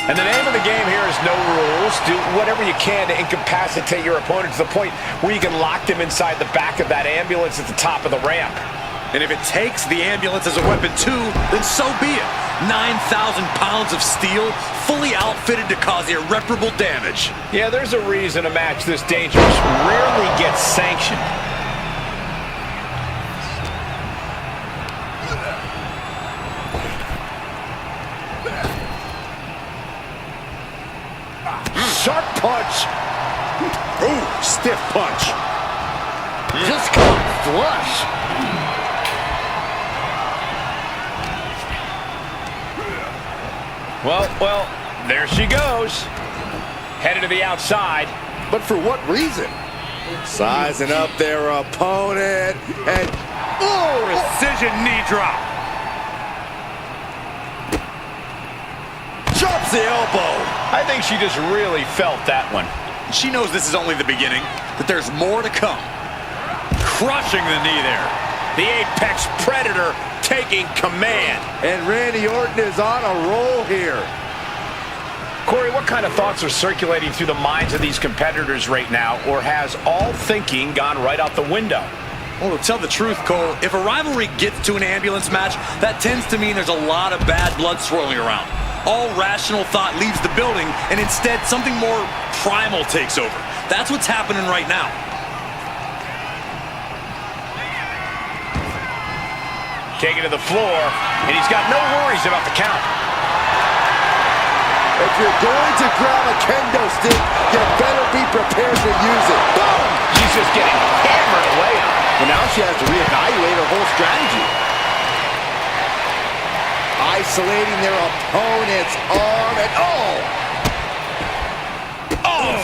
And the name of the game here is no rules. Do whatever you can to incapacitate your opponent to the point where you can lock them inside the back of that ambulance at the top of the ramp. And if it takes the ambulance as a weapon too, then so be it. 9,000 pounds of steel, fully outfitted to cause irreparable damage. Yeah, there's a reason a match this dangerous rarely gets sanctioned. Sharp punch. Ooh, stiff punch. Just caught flush. Well, there she goes. Headed to the outside. But for what reason? Sizing up their opponent and Precision knee drop. drops the elbow. I think she just really felt that one. She knows this is only the beginning, that there's more to come. Crushing the knee there. The Apex Predator taking command. And Randy Orton is on a roll here. Corey, what kind of thoughts are circulating through the minds of these competitors right now, or has all thinking gone right out the window? Well, to tell the truth, Cole, if a rivalry gets to an ambulance match, that tends to mean there's a lot of bad blood swirling around. All rational thought leaves the building, and instead something more primal takes over. That's what's happening right now. Taken to the floor, and he's got no worries about the count. If you're going to grab a kendo stick, you better be prepared to use it. Boom! She's just getting hammered away on. Well, now she has to reevaluate her whole strategy. Isolating their opponent's arm and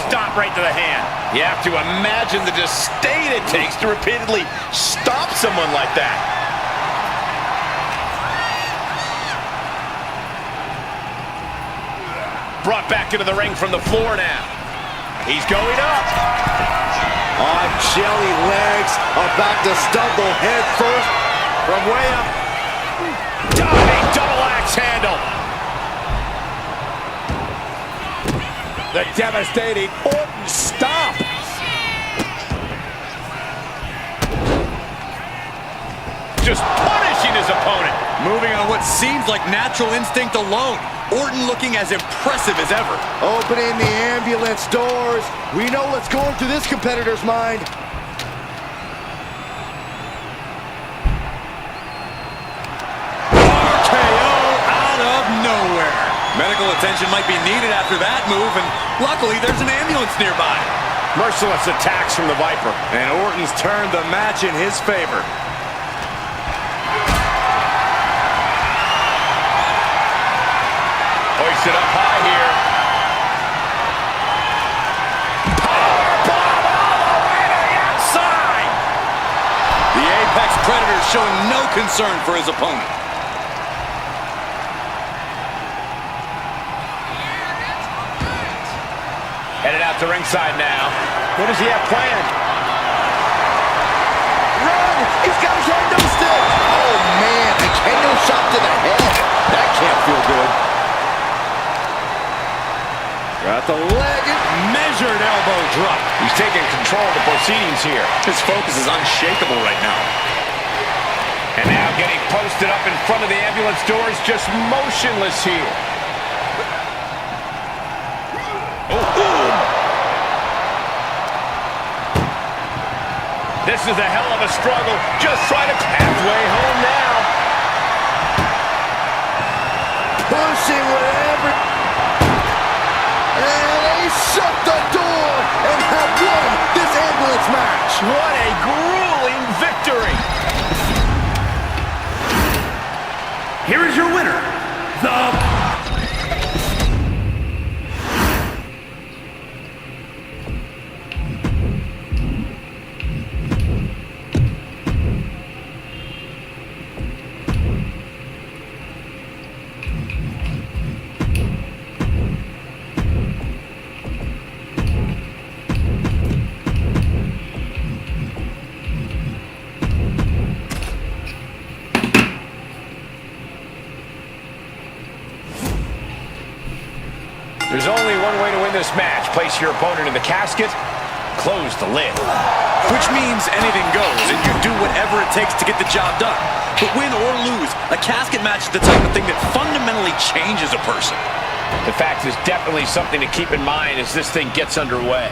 Stop right to the hand. You have to imagine the disdain it takes to repeatedly stop someone like that. Brought back into the ring from the floor now. He's going up. on jelly legs, about to stumble head first from way up. Diving double axe handle. The devastating Orton stop. Just punishing his opponent. Moving on what seems like natural instinct alone. Orton looking as impressive as ever. Opening the ambulance doors. We know what's going through this competitor's mind. RKO out of nowhere. Medical attention might be needed after that move, and luckily there's an ambulance nearby. Merciless attacks from the Viper. And Orton's turned the match in his favor. Hoisted up high here. Powerbomb all the way to the outside. The Apex Predator showing no concern for his opponent. Headed out to ringside now. What does he have planned? Run! He's got a kendo stick! Oh man, a kendo shot to the head. That can't feel good. Got the leg. Measured elbow drop. He's taking control of the proceedings here. His focus is unshakable right now. And now getting posted up in front of the ambulance doors, just motionless here. This is a hell of a struggle. Just trying to halfway home now. Pushing whatever. And they shut the door and have won this ambulance match. What a grueling victory. Here is your winner, the There's only one way to win this match. Place your opponent in the casket, close the lid. Which means anything goes, and you do whatever it takes to get the job done. But win or lose, a casket match is the type of thing that fundamentally changes a person. The fact is definitely something to keep in mind as this thing gets underway.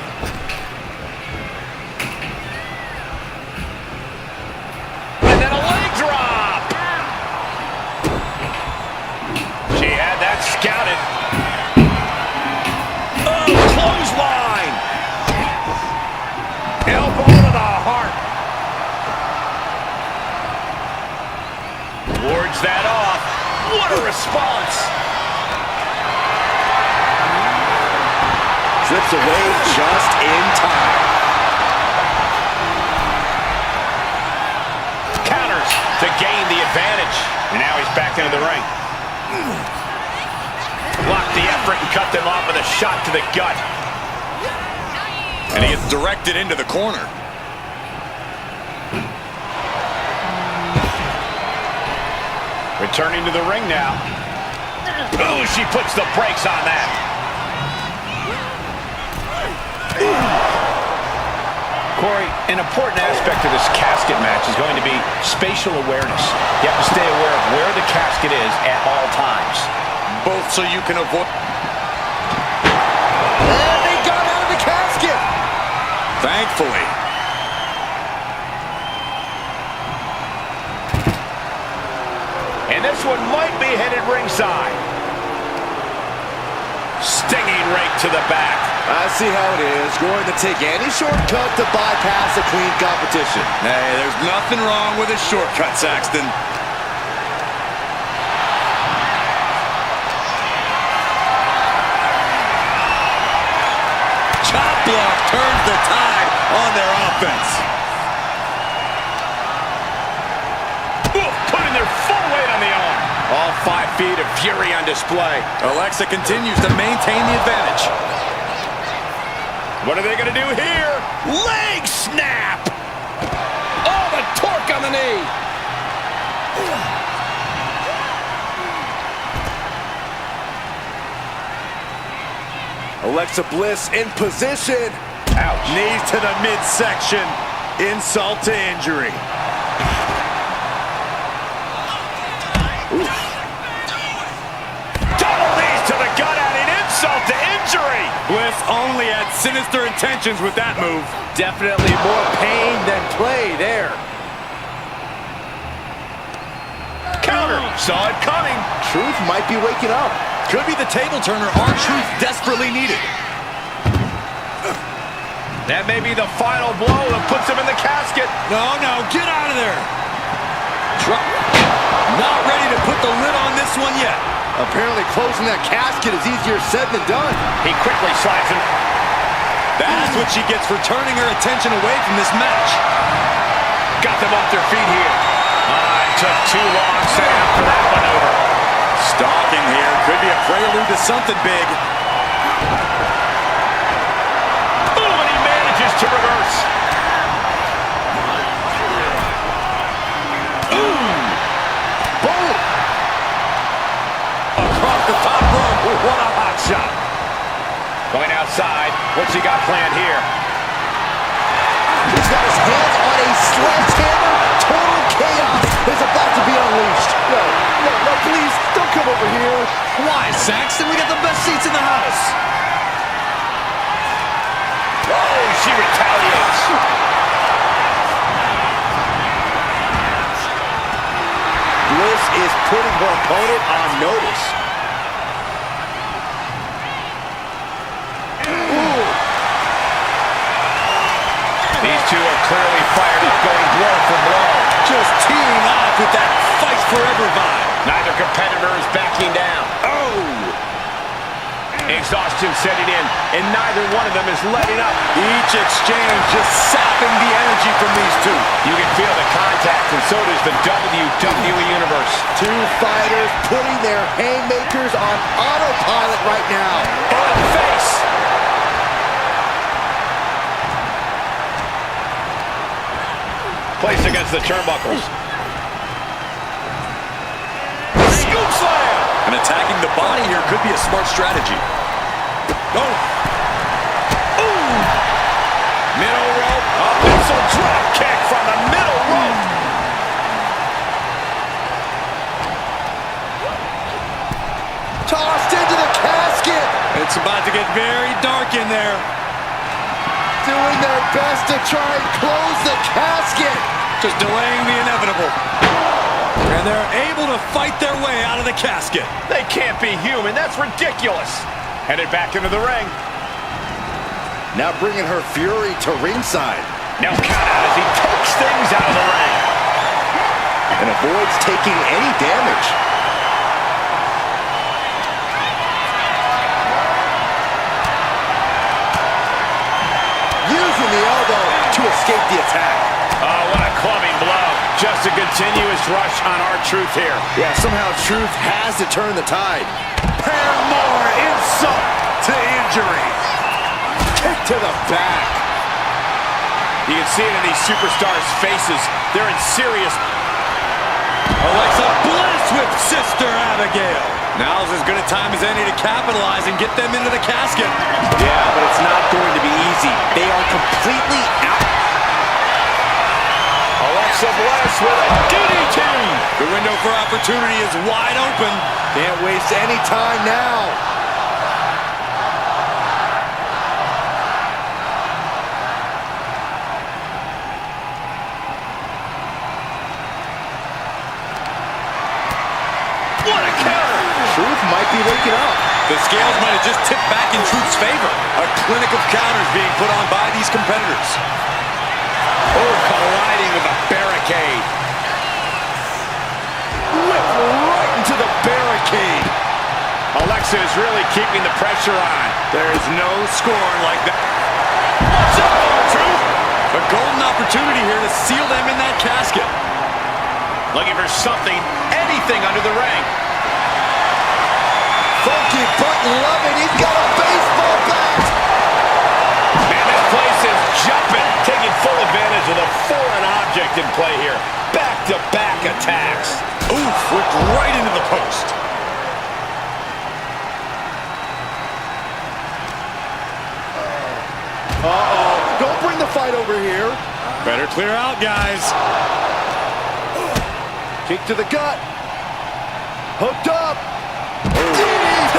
And then a leg drop! She had that scouted. Oh, clothesline! Elbow to the heart. Wards that off. What a response! Slips away just in time. Counters to gain the advantage. And now he's back into the ring. Blocked the effort and cut them off with a shot to the gut. And he gets directed into the corner. Returning to the ring now. Ooh, she puts the brakes on that. Corey, an important aspect of this casket match is going to be spatial awareness. You have to stay aware of where the casket is at all times. Both so you can avoid... And they got out of the casket! Thankfully. And this one might be headed ringside. Stinging rake to the back. I see how it is. Going to take any shortcut to bypass a clean competition. Hey, there's nothing wrong with a shortcut, Saxton. Chop block turns the tide on their offense. Ooh, putting their full weight on the arm. All 5 feet of fury on display. Alexa continues to maintain the advantage. What are they going to do here? Leg snap! Oh, the torque on the knee! Alexa Bliss in position. Ouch. Knees to the midsection. Insult to injury. Oof. Double knees to the gut adding insult to injury! Bliss only had sinister intentions with that move. Definitely more pain than play there. Counter! Saw it coming. Truth might be waking up. Could be the table turner R-Truth desperately needed. That may be the final blow that puts him in the casket. No, get out of there. Not ready to put the lid on this one yet. Apparently closing that casket is easier said than done. He quickly slides him. That's what she gets for turning her attention away from this match. Got them off their feet here. It took too long setting up for that one over. Stalking here could be a prelude to something big. Ooh, and he manages to reverse. Ooh. Boom. Across the top rope. What a hot shot. Going outside. What's he got planned here? He's got his hands on a sledgehammer. Total chaos is about to be unleashed. No, please, don't come over here. Why, Saxton? We got the best seats in the house. Oh, she retaliates. Bliss is putting her opponent on notice. These two are clearly fired up, going blow for blow. Just teeing off with that fight forever vibe. Neither competitor is backing down. Oh! Exhaustion setting in, and neither one of them is letting up. Each exchange just sapping the energy from these two. You can feel the contact, and so does the WWE Universe. Two fighters putting their haymakers on autopilot right now. On face. Placed against the turnbuckles. Scoop slam! And attacking the body here could be a smart strategy. Oh. Ooh. Middle rope. A missile drop kick from the middle rope. Tossed into the casket. It's about to get very dark in there. Doing their best to try and close the casket. Just delaying the inevitable. And they're able to fight their way out of the casket. They can't be human. That's ridiculous. Headed back into the ring. Now bringing her fury to ringside. No count out as he takes things out of the ring. And avoids taking any damage. Using the elbow to escape the attack. Oh, what a clubbing blow. Just a continuous rush on R-Truth here. Yeah, somehow Truth has to turn the tide. Pair more insult to injury. Kick to the back. You can see it in these superstars' faces. They're in serious... Alexa Bliss with Sister Abigail. Now's as good a time as any to capitalize and get them into the casket. Yeah, but it's not going to be easy. They are completely out. Alexa Bliss with a DDT. The window for opportunity is wide open. Can't waste any time now. What a counter. Truth might be waking up. The scales might have just tipped back in Truth's favor. A clinic of counters being put on by these competitors. Oh, colliding with a barricade. Whip right into the barricade. Alexa is really keeping the pressure on. There is no scorn like that. What's up, R-Truth? A golden opportunity here to seal them in that casket. Looking for something, anything under the ring. Funky button loving. He's got a baseball bat. Man, this place is jumping, taking full advantage of the foreign object in play here. Back-to-back attacks. Oof, whipped right into the post. Uh-oh. Don't bring the fight over here. Better clear out, guys. Kick to the gut. Hooked up. DDT.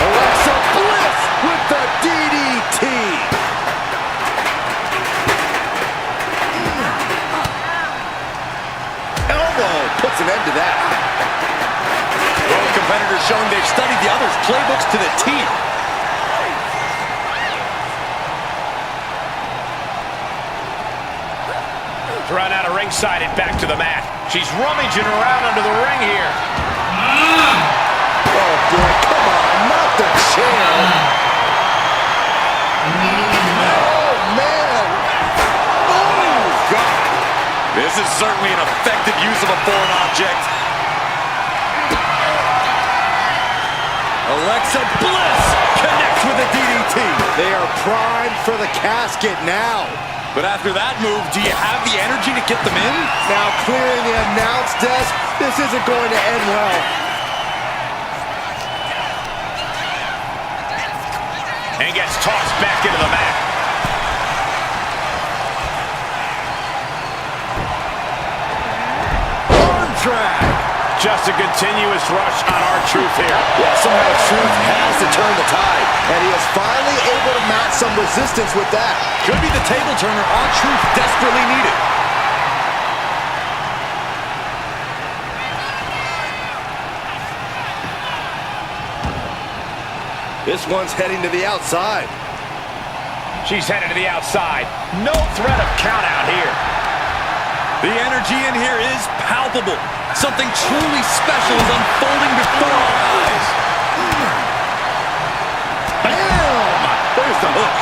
Alexa Bliss with the DDT. Elbow puts an end to that. Both competitors showing they've studied the other's playbooks to the T. Run out of ringside and back to the mat. She's rummaging around under the ring here. Oh boy, come on, not the chair. Oh man. Oh God. This is certainly an effective use of a foreign object. Alexa Bliss connects with a DDT. They are primed for the casket now. But after that move, do you have the energy to get them in? Now clearing the announce desk, this isn't going to end well. And gets tossed back into the mat. Arm drag. Just a continuous rush on R-Truth here. Yeah, somehow Truth has to turn the tide, and he is finally able to mount some resistance with that. Could be the table turner R-Truth desperately needed. This one's heading to the outside. She's headed to the outside. No threat of count out here. The energy in here is palpable. Something truly special is unfolding before our eyes. Bam! There's the hook.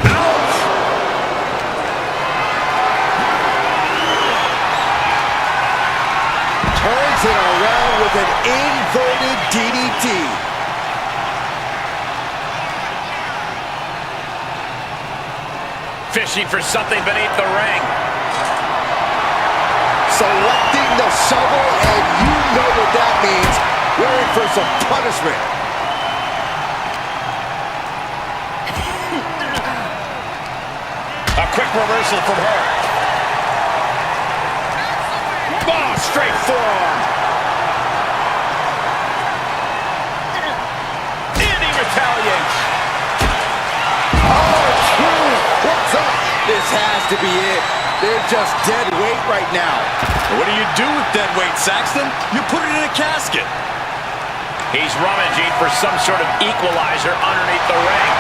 Ouch! Turns it around with with an inverted DDT. Fishing for something beneath the ring. Selecting the shovel, and you know what that means. We're in for some punishment. A quick reversal from her. Oh, straight forearm. And he retaliates. Oh, true. What's up? This has to be it. They're just dead weight right now. What do you do with dead weight, Saxton? You put it in a casket. He's rummaging for some sort of equalizer underneath the ring.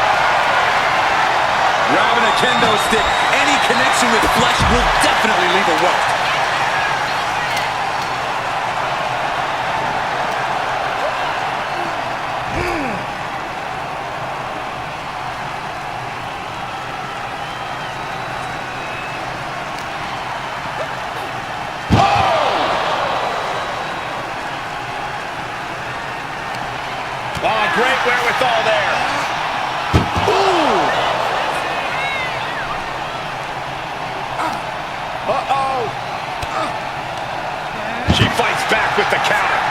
Grabbing a kendo stick, any connection with flesh will definitely leave a welt. Oh, great wherewithal there. Ooh. Uh-oh. She fights back with the counter.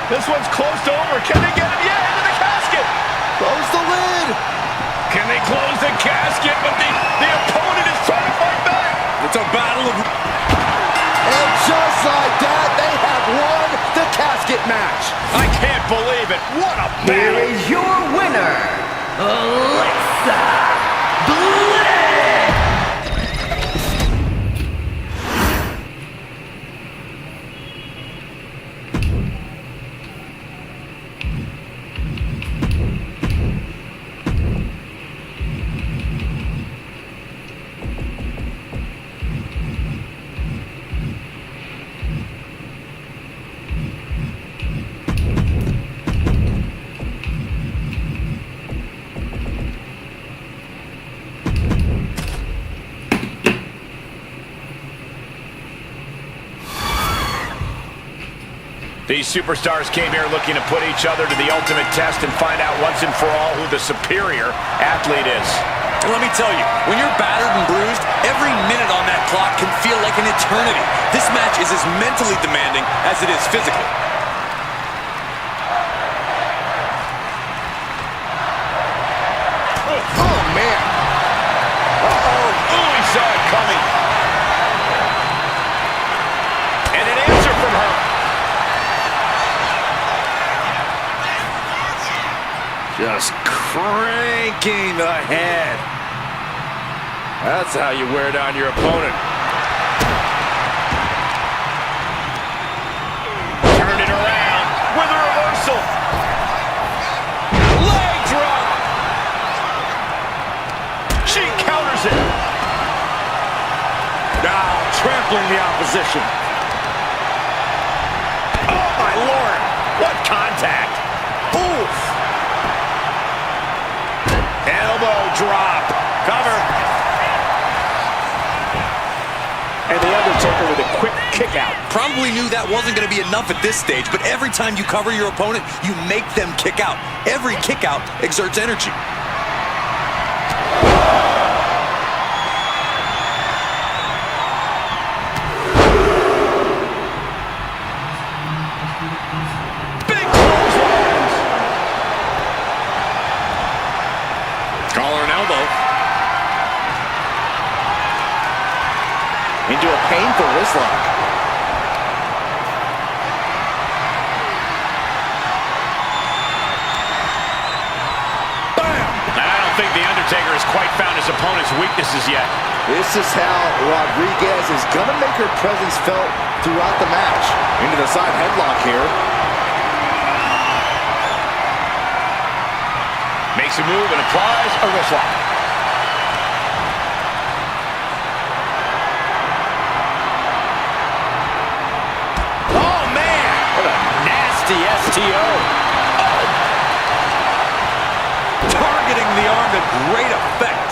This one's close to over. Can they get him? Yeah, into the casket. Close the lid. Can they close the casket? But the opponent is trying to fight back. It's a battle of... And just like that, they have won the casket match. I can't believe it. What a Here battle. is your winner, Alexa Bliss! These superstars came here looking to put each other to the ultimate test and find out once and for all who the superior athlete is. And let me tell you, when you're battered and bruised, every minute on that clock can feel like an eternity. This match is as mentally demanding as it is physically. Oh, man. Uh-oh. Ooh, he saw it coming. And an answer from her. Just cranking the head. That's how you wear down your opponent. Turned it around with a reversal. Leg drop. She counters it. Now trampling the opposition. Oh, my Lord. What contact. Oof. Elbow drop. Cover. And the Undertaker with a quick kick out. Probably knew that wasn't going to be enough at this stage, but every time you cover your opponent, you make them kick out. Every kick out exerts energy. Big clotheslines. Collar and elbow. Into a painful wrist lock. Bam! And I don't think the Undertaker has quite found his opponent's weaknesses yet. This is how Rodriguez is going to make her presence felt throughout the match. Into the side headlock here. Makes a move and applies a wrist lock. Oh, man! What a nasty STO. Oh. Targeting the arm to great effect.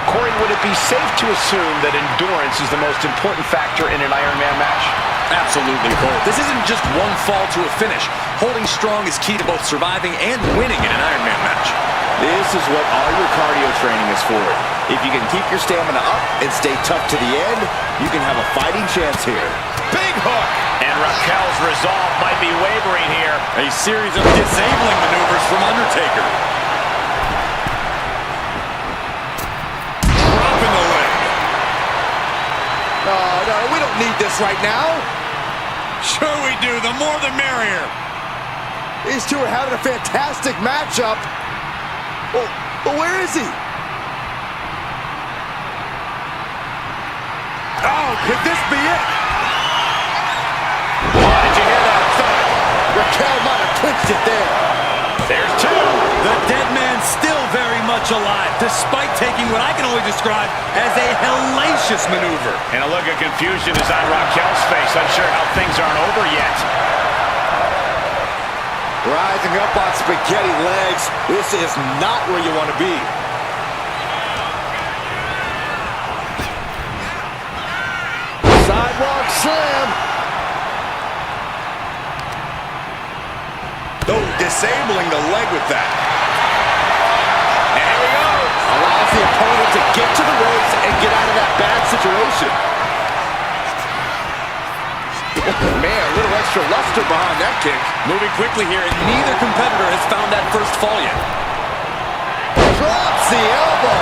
Corey, would it be safe to assume that endurance is the most important factor in an Iron Man match? Absolutely, Cole. This isn't just one fall to a finish. Holding strong is key to both surviving and winning in an Iron Man match. This is what all your cardio training is for. If you can keep your stamina up and stay tough to the end, you can have a fighting chance here. Big hook! And Raquel's resolve might be wavering here. A series of disabling maneuvers from Undertaker. Dropping the leg. No, we don't need this right now. Sure we do. The more the merrier. These two are having a fantastic matchup. Well, where is he? Oh, could this be it? Oh, did you hear that thud? Raquel might have clinched it there. There's two. The dead man's still very much alive, despite taking what I can only describe as a hellacious maneuver. And a look of confusion is on Raquel's face, unsure how things aren't over yet. Rising up on spaghetti legs. This is not where you want to be. Sidewalk slam. Oh, disabling the leg with that. And here we go. Allows the opponent to get to the ropes and get out of that bad situation. Man, a little extra luster behind that kick. Moving quickly here, and neither competitor has found that first fall yet. Drops the elbow.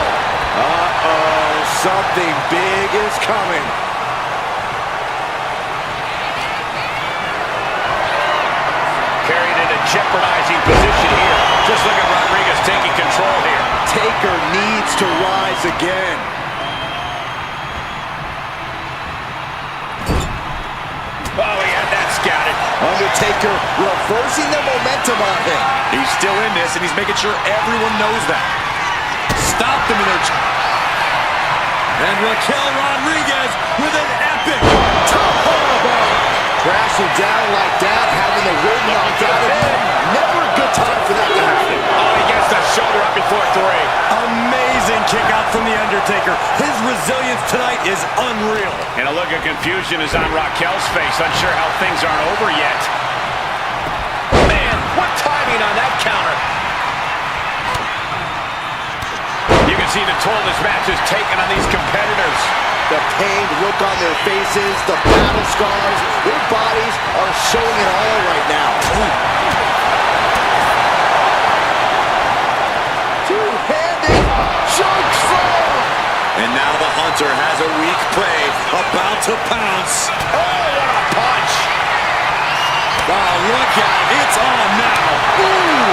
Uh-oh, something big is coming. Carried in a jeopardizing position here. Just look at Rodriguez taking control here. Taker needs to rise again. Oh, he had that scouted. Undertaker reversing the momentum on him. He's still in this, and he's making sure everyone knows that. Stopped him in their... And Raquel Rodriguez with an epic Top elbow. Crashing down like that, having the ring knocked out of him. Never a good time for that to happen. Oh, he gets the shoulder up before three. amazing kick out from The Undertaker. His resilience tonight is unreal. And a look of confusion is on Raquel's face, unsure how things aren't over yet. Man, what timing on that counter. You can see the toll this match is taking on these competitors. The pained look on their faces, the battle scars, their bodies are showing it all right now. Two-handed choke slam. And now the Hunter has a weak prey about to pounce. Oh, what a punch. Oh, look out. It's on now. Ooh.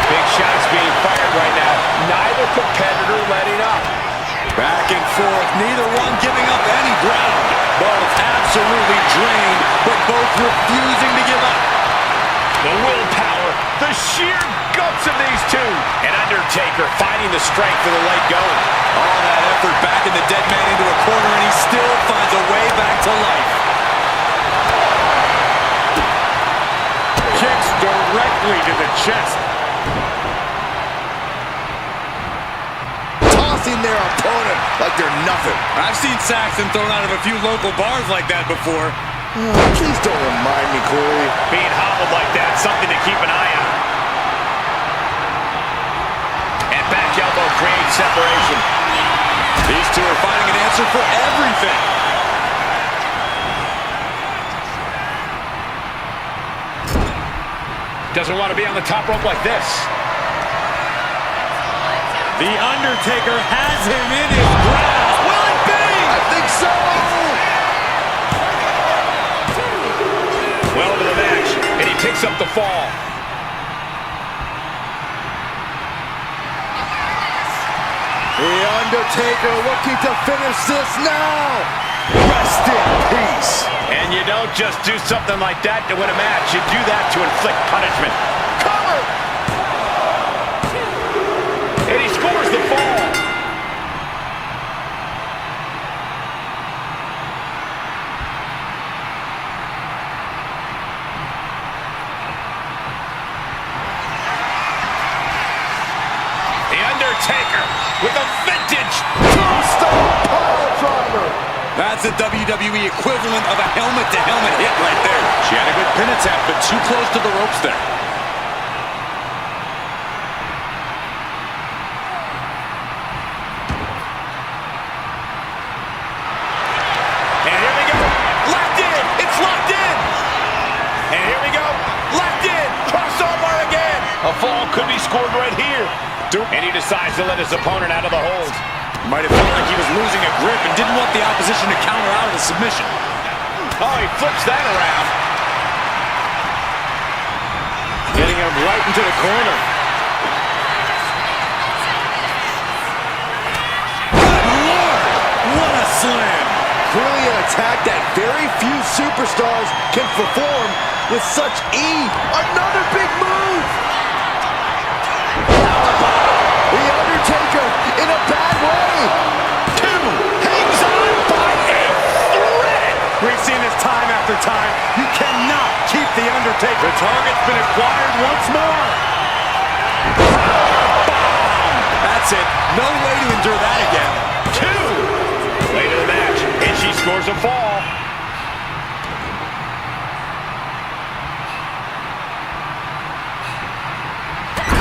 Big shots being fired right now. Neither competitor letting up. Back and forth, neither one giving up any ground. Both absolutely drained, but both refusing to give up. The willpower, the sheer guts of these two. And Undertaker finding the strength to the leg going. All that effort backing the dead man into a corner, and he still finds a way back to life. Kicks directly to the chest. Tossing their opponent like they're nothing. I've seen Saxon thrown out of a few local bars like that before. Please don't remind me, Corey. Being hobbled like that, something to keep an eye on. And back elbow creates separation. These two are finding an answer for everything. Doesn't want to be on the top rope like this. The Undertaker has him in his grasp. Will it be? I think so. Well into the match, and he picks up the fall. The Undertaker looking to finish this now. Rest in peace. And you don't just do something like that to win a match. You do that to inflict punishment. Cover. And he scores the fall. The Undertaker with a vintage Tombstone pile driver. That's the WWE equivalent of a helmet-to-helmet hit right there. She had a good pin attempt, but too close to the ropes there. And here we go. Locked in. It's locked in. And here we go. Locked in. Crossover again. A fall could be scored right here. And he decides to let his opponent out of the hold. Might have felt like he was losing a grip and didn't want the opposition to counter out of the submission. Oh, he flips that around. Getting him right into the corner. Good Lord! What a slam! Clearly an attack that very few superstars can perform with such ease. Another big move! The Undertaker in a bad way. Two hangs on by a thread. We've seen this time after time. You cannot keep the Undertaker. The target's been acquired once more. That's it. No way to endure that again. Two. Late in the match, and she scores a fall.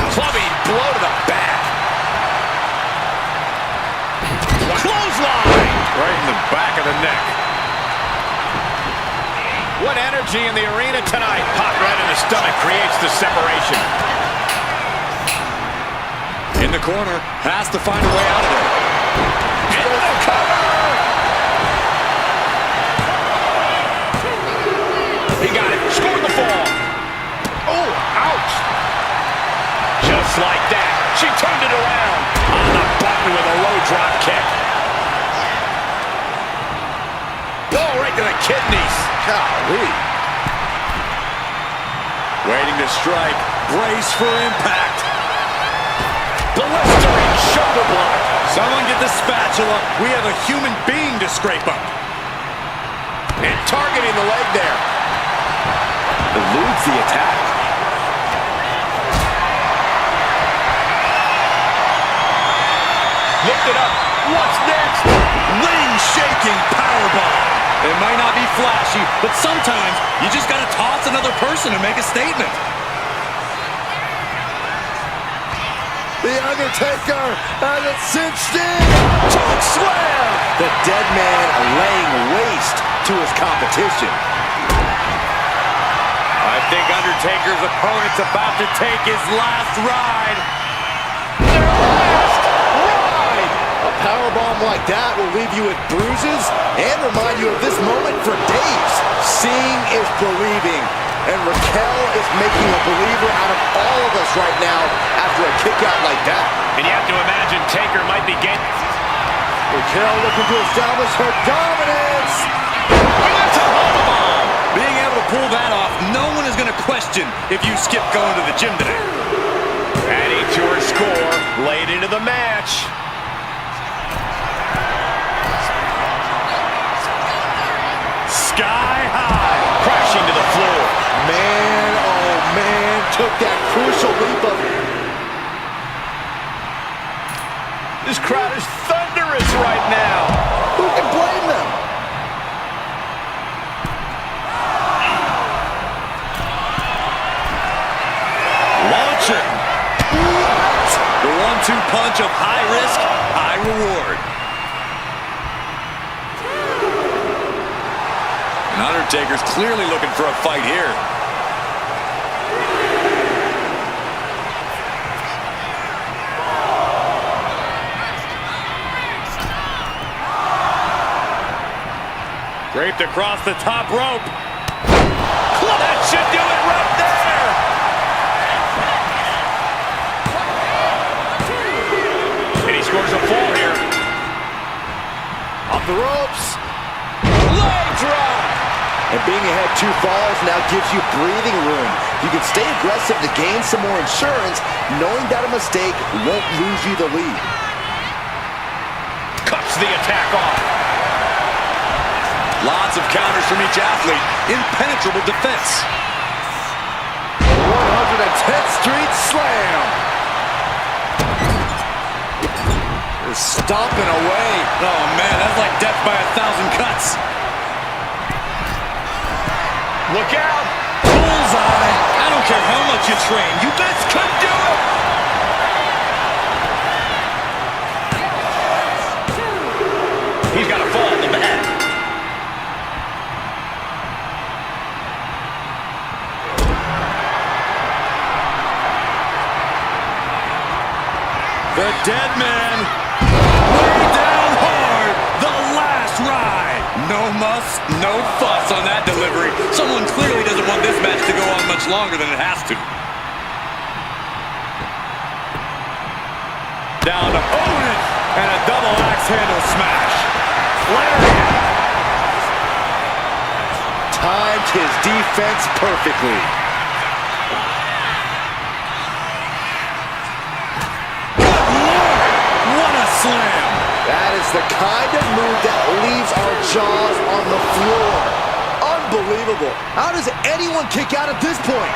Clubbing blow to the back. Clothesline. Right in the back of the neck. What energy in the arena tonight. Pop right in the stomach creates the separation. In the corner, has to find a way out of it. Into the cover. He got it. Scored the fall. Oh, ouch. Just like that. She turned it around. On the button with a low drop kick. Oh, right to the kidneys. Golly. Waiting to strike. Brace for impact. Blistering shoulder block. Someone get the spatula. We have a human being to scrape up. And targeting the leg there. Eludes the attack. Lift it up. What's next? Ring-shaking powerbomb. It might not be flashy, but sometimes you just got to toss another person to make a statement. The Undertaker has it cinched in. Choke slam. The dead man laying waste to his competition. I think Undertaker's opponent's about to take his last ride. Their last ride! A powerbomb like that will leave you with bruises and remind you of this moment for days. Seeing is believing, and Raquel is making a believer out of all of us right now after a kick out like that. And you have to imagine Taker might be getting... Raquel looking to establish her dominance. That's a bomb! Being able to pull that off, no one is going to question if you skip going to the gym today. Adding to her score late into the match. Sky high. Crashing to the floor. Man, oh man, took that crucial leap of... This crowd is thunderous right now. Who can blame them? Launching. The 1-2 punch of high risk, high reward. And Undertaker's clearly looking for a fight here. Draped across the top rope. That should do it right there. And he scores a fall here. Off the ropes. Leg drop. And being ahead 2 falls now gives you breathing room. You can stay aggressive to gain some more insurance, knowing that a mistake won't lose you the lead. Cuts the attack off. Lots of counters from each athlete. Impenetrable defense. 110th Street Slam. Stomping away. Oh, man, that's like Death by 1,000 cuts. Look out! Bullseye! I don't care how much you train, you best couldn't do it! He's got a fall in the back. The dead man, way down hard, the last ride. No muss, no fuss on that delivery. Someone clearly doesn't want this match to go on much longer than it has to. Down to Orton, and a double axe handle smash. Timed his defense perfectly. What a slam! That is the kind of move that leaves our jaws on the floor. Unbelievable. How does anyone kick out at this point?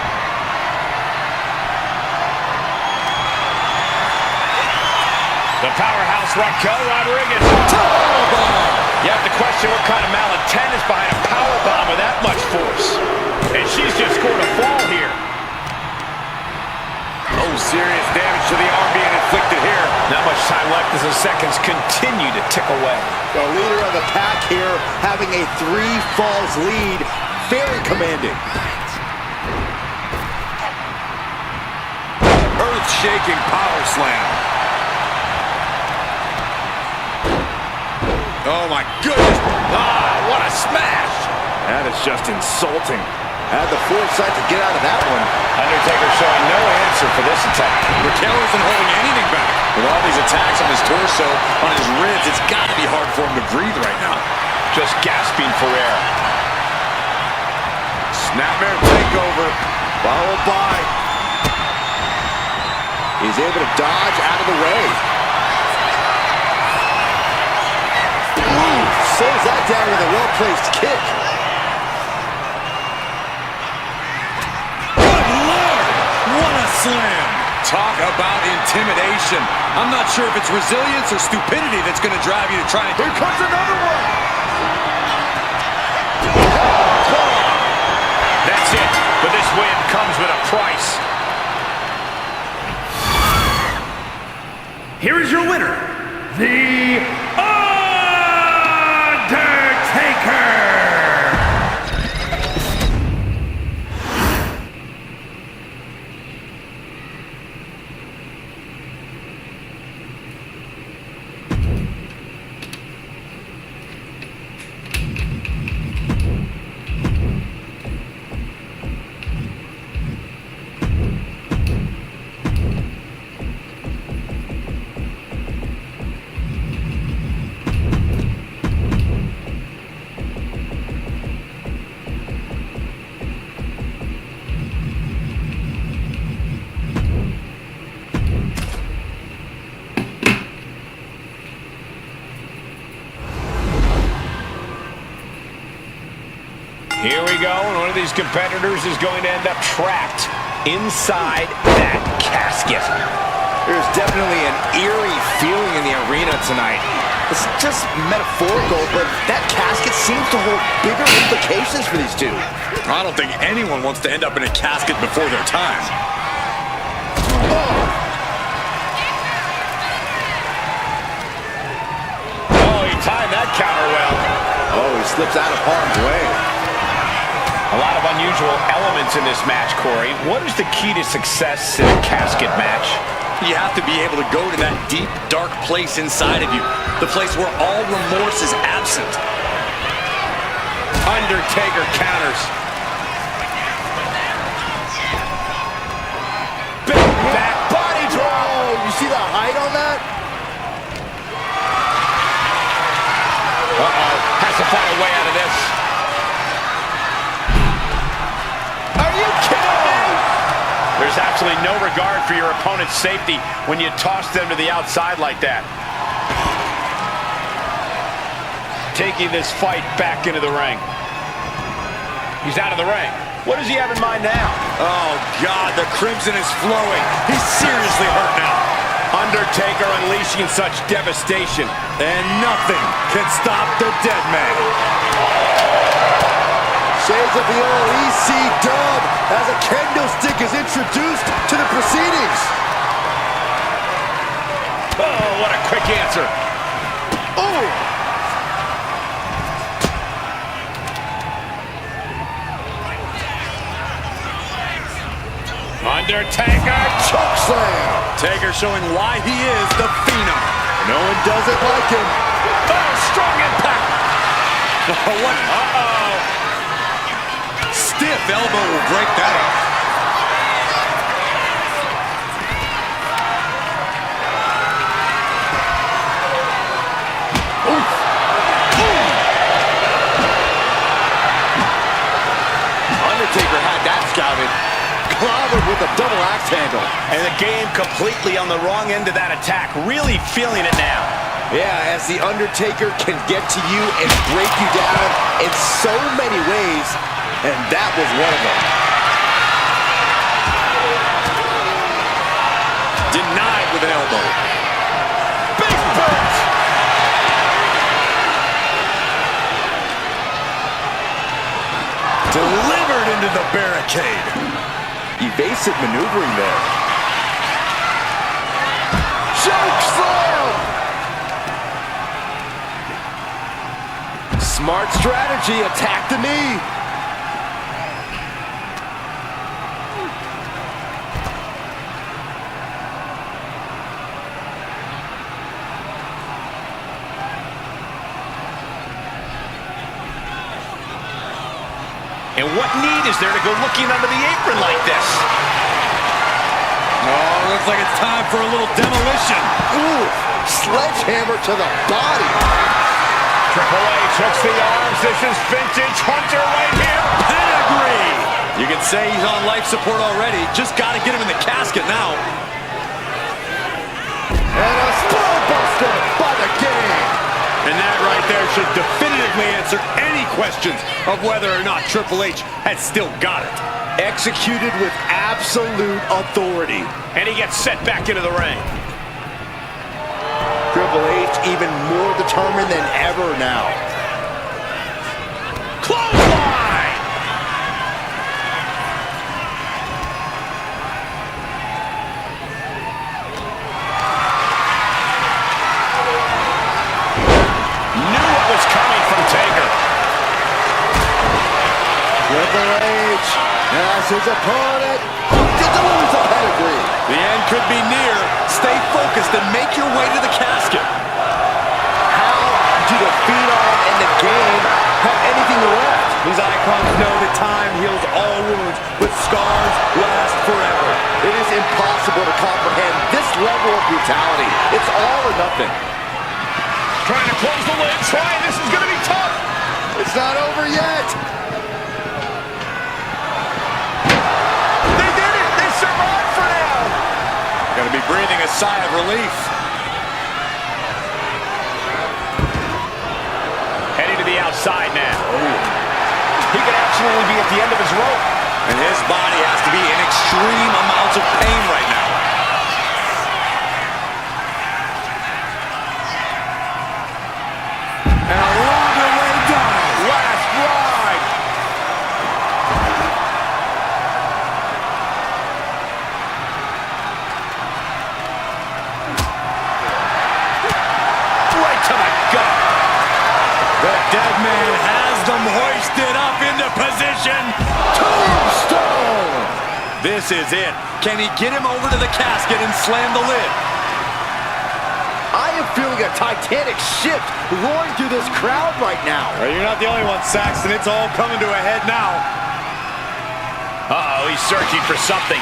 The powerhouse Raquel Rodriguez. You have to question what kind of malintent is behind a powerbomb with that much force. And she's just scored a fall here. Oh, serious damage to the arm being inflicted here. Not much time left as the seconds continue to tick away. The leader of the pack here having a 3 falls lead. Very commanding. Earth-shaking power slam. Oh my goodness! Ah, what a smash! That is just insulting. Had the foresight to get out of that one. Undertaker showing no answer for this attack. Raquel isn't holding anything back. With all these attacks on his torso, on his ribs, it's got to be hard for him to breathe right now. Just gasping for air. Snapmare takeover, followed by... He's able to dodge out of the way. Ooh, saves that down with a well-placed kick. What a slam! Talk about intimidation. I'm not sure if it's resilience or stupidity that's going to drive you to try and... Here comes another one! That's it. But this win comes with a price. Here is your winner, the Undertaker! Here we go, and one of these competitors is going to end up trapped inside that casket. There's definitely an eerie feeling in the arena tonight. It's just metaphorical, but that casket seems to hold bigger implications for these two. I don't think anyone wants to end up in a casket before their time. Oh, he timed that counter well. Oh, he slips out of harm's way. A lot of unusual elements in this match, Corey. What is the key to success in a casket match? You have to be able to go to that deep, dark place inside of you. The place where all remorse is absent. Undertaker counters. Big back body drop. Oh, you see the height on that? Uh-oh. Has to find a way out of this. Are you kidding me? There's absolutely no regard for your opponent's safety when you toss them to the outside like that. Taking this fight back into the ring. He's out of the ring. What does he have in mind now? Oh, God, the crimson is flowing. He's seriously hurt now. Undertaker unleashing such devastation. And nothing can stop the dead man. Shades of the old EC dub as a kendo stick is introduced to the proceedings. Oh, what a quick answer. Oh! Undertaker Chokeslam! Taker showing why he is the Phenom. No one does it like him. Oh, strong impact. What? Uh-oh. Stiff elbow will break that up. Oof. Ooh. Undertaker had that scouted. Clobbered with a double axe handle. And the game completely on the wrong end of that attack. Really feeling it now. Yeah, as the Undertaker can get to you and break you down in so many ways, and that was one of them. Denied with an elbow. Big boot. Delivered into the barricade. Evasive maneuvering there. Choke slam! Smart strategy, attack the knee. And what need is there to go looking under the apron like this? Oh, looks like it's time for a little demolition. Ooh, sledgehammer to the body. Triple H hooks the arms. This is vintage Hunter right here. Pedigree. You can say he's on life support already. Just got to get him in the casket now. And a skull buster by the game. And that right there should definitively answer any questions of whether or not Triple H has still got it. Executed with absolute authority. And he gets set back into the ring. Triple H even more determined than ever now. Clothesline! Knew what was coming from Taker. Triple H as his opponent delivers a pedigree. The end could be near. Stay focused and make your way to the casket. How do the Phenom and the game have anything left? These icons know that time heals all wounds, but scars last forever. It is impossible to comprehend this level of brutality. It's all or nothing. Trying to close the lid. This is going to be tough. It's not over yet. They did it. They survived for now. Gonna be breathing a sigh of relief. Heading to the outside now. He could absolutely be at the end of his rope. And his body has to be in extreme amounts of pain right now. And a long way down. Last ride. Right to the gut. The dead man has them hoisted up into position. Tombstone. This is it. Can he get him over to the casket and slam the lid? I am feeling a titanic shift roaring through this crowd right now. Well, you're not the only one, Saxton. It's all coming to a head now. Uh-oh, he's searching for something.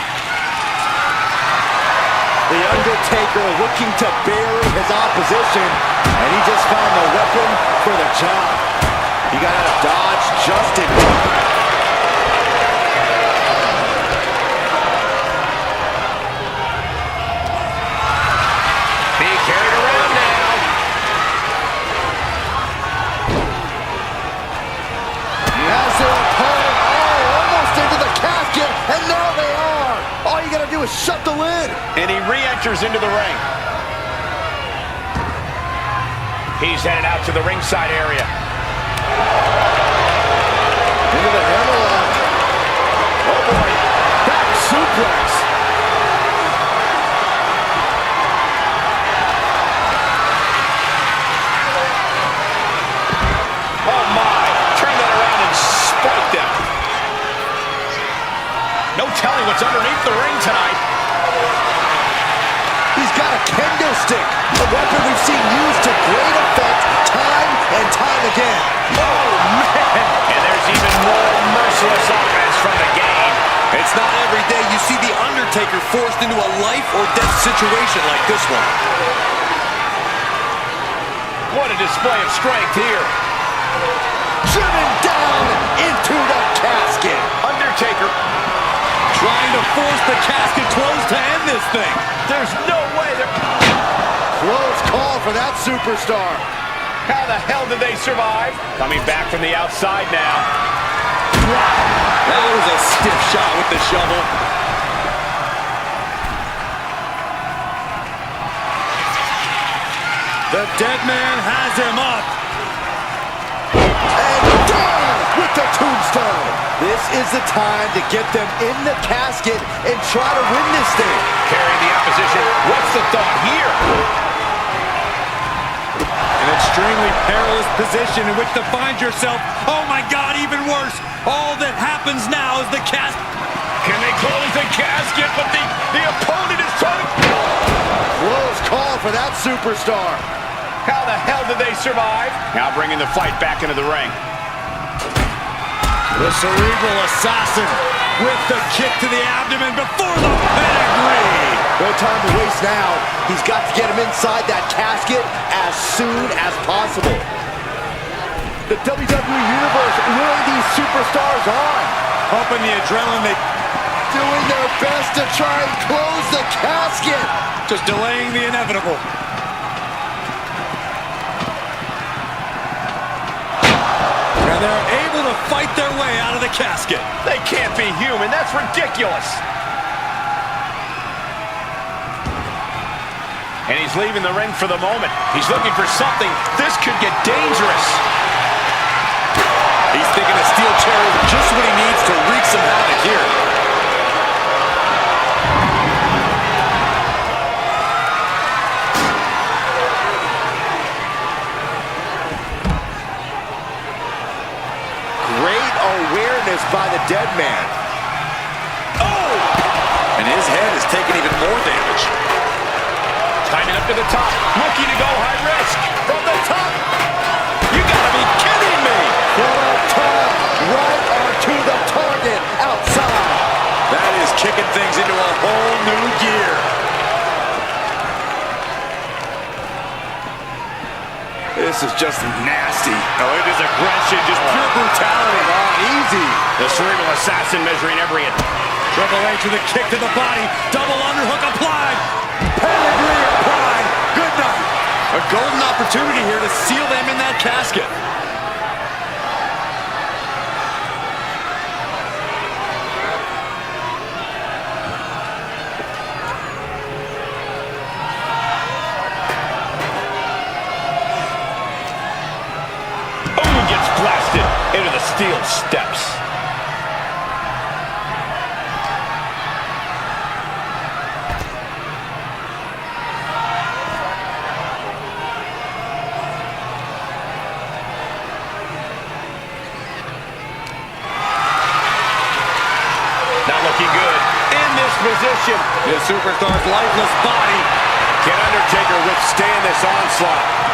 The Undertaker looking to bury his opposition, and he just found the weapon for the job. He got out of dodge just in time. Being carried around now. Has their opponent almost into the casket, and now they are. All you gotta do to shut the lid. And he re-enters into the ring. He's headed out to the ringside area. Into the hammerlock. Oh boy. Back suplex. Oh my. Turn that around and spike them. No telling what's underneath the ring tonight. He's got a kendo stick, a weapon we've seen used to great effect time and time again. Oh, man. And there's even more merciless offense from the game. It's not every day you see the Undertaker forced into a life or death situation like this one. What a display of strength here. Driven down into the casket. Undertaker Trying to force the casket closed to end this thing. There's no way they're... Close call for that superstar. How the hell did they survive? Coming back from the outside now. That was a stiff shot with the shovel. The dead man has him up. And down with the tombstone. This is the time to get them in the casket and try to win this thing. Carrying the opposition. What's the thought here? An extremely perilous position in which to find yourself. Oh my God, even worse. All that happens now is the casket. Can they close the casket? But the opponent is trying to... Close call for that superstar. How the hell did they survive? Now bringing the fight back into the ring. The cerebral assassin with the kick to the abdomen before the pedigree. No time to waste now. He's got to get him inside that casket as soon as possible. The WWE Universe luring these superstars on. Pumping the adrenaline, they Doing their best to try and close the casket. just delaying the inevitable. And they're able to fight their way out of the casket. They can't be human. That's ridiculous. And he's leaving the ring for the moment. He's looking for something. This could get dangerous. He's thinking a steel chair is just what he needs to wreak some havoc here. Great awareness by the dead man. Oh! And his head is taking even more damage. Climbing up to the top. Looking to go high risk. From the top. You gotta be kidding me. From the top, right onto the target outside. That is kicking things into a whole new gear. This is just nasty. Oh, it is aggression, just pure brutality. Oh, easy. The cerebral assassin measuring every inch. Triple H with a kick to the body. Double underhook applied. Pedigree applied. Good night. A golden opportunity here to seal them in that casket. Boom, gets blasted into the steel steps. Not looking good in this position. The superstar's lifeless body Can Undertaker withstand this onslaught?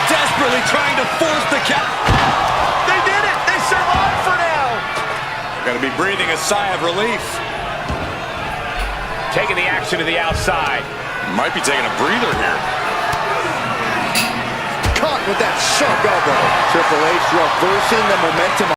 desperately trying to force the cat. They did it! They survived for now! Gonna be breathing a sigh of relief. Taking the action to the outside. Might be taking a breather here. Caught with that sharp elbow. Triple H reversing the momentum